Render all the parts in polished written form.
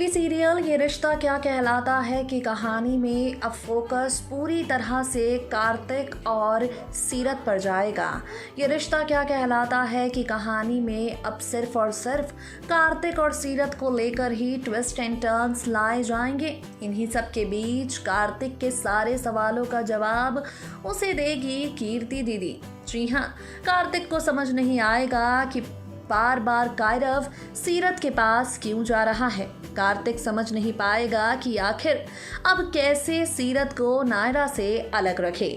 Serial ये रिश्ता क्या कहलाता है की कहानी में अब फोकस पूरी तरह से कार्तिक और सीरत पर जाएगा। ये रिश्ता क्या कहलाता है कि कहानी में अब सिर्फ और सिर्फ कार्तिक और सीरत को लेकर ही ट्विस्ट एंड टर्न्स लाए जाएंगे। इन्हीं सब के बीच कार्तिक के सारे सवालों का जवाब उसे देगी कीर्ति दीदी। जी हाँ, कार्तिक को समझ नहीं आएगा कि बार बार कायरव सीरत के पास क्यों जा रहा है। कार्तिक समझ नहीं पाएगा कि आखिर अब कैसे सीरत को नायरा से अलग रखे।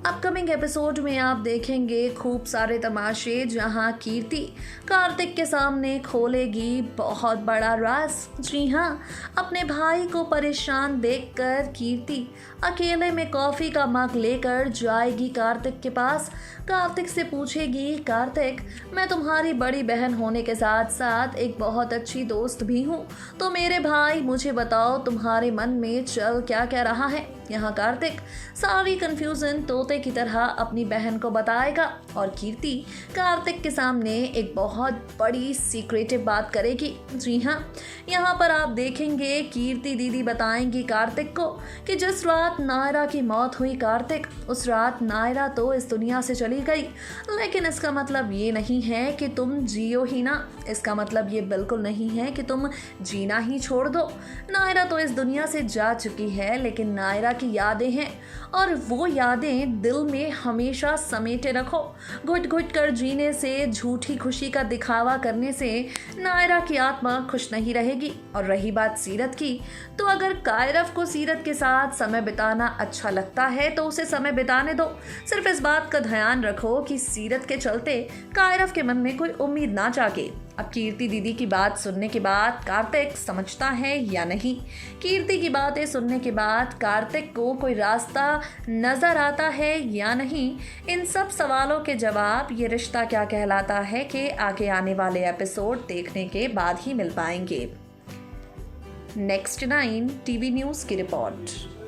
अपकमिंग एपिसोड में आप देखेंगे खूब सारे तमाशे, जहां कीर्ति कार्तिक के सामने खोलेगी बहुत बड़ा राज। जी हाँ, अपने भाई को परेशान देखकर कीर्ति अकेले में कॉफी का मग लेकर जाएगी कार्तिक के पास। कार्तिक से पूछेगी, कार्तिक मैं तुम्हारी बड़ी बहन होने के साथ साथ एक बहुत अच्छी दोस्त भी हूँ, तो मेरे भाई मुझे बताओ तुम्हारे मन में चल क्या क्या रहा है। यहाँ कार्तिक सारी कंफ्यूजन तोते की तरह अपनी बहन को बताएगा और कीर्ति कार्तिक के सामने एक बहुत बड़ी सीक्रेटिव बात करेगी। जी हाँ, यहाँ पर आप देखेंगे कीर्ति दीदी बताएंगी कार्तिक को कि जिस रात नायरा की मौत हुई कार्तिक, उस रात नायरा तो इस दुनिया से चली गई, लेकिन इसका मतलब ये नहीं है कि तुम जियो ही ना। इसका मतलब ये बिल्कुल नहीं है कि तुम जीना ही छोड़ दो। नायरा तो इस दुनिया से जा चुकी है, लेकिन नायरा की यादें हैं और वो यादें दिल में हमेशा समेटे रखो। घुट घुट कर जीने से, झूठी खुशी का दिखावा करने से नायरा की आत्मा खुश नहीं रहेगी। और रही बात सीरत की, तो अगर कायरव को सीरत के साथ समय बिताना अच्छा लगता है तो उसे समय बिताने दो। सिर्फ इस बात का ध्यान रखो कि सीरत के चलते कायरव के मन में कोई उम्मीद ना जागे। अब कीर्ति दीदी की बात सुनने के बाद कार्तिक समझता है या नहीं? कीर्ति की बातें सुनने के बाद कार्तिक को कोई रास्ता नजर आता है या नहीं? इन सब सवालों के जवाब ये रिश्ता क्या कहलाता है कि आगे आने वाले एपिसोड देखने के बाद ही मिल पाएंगे। नेक्स्ट 9 टीवी न्यूज़ की रिपोर्ट।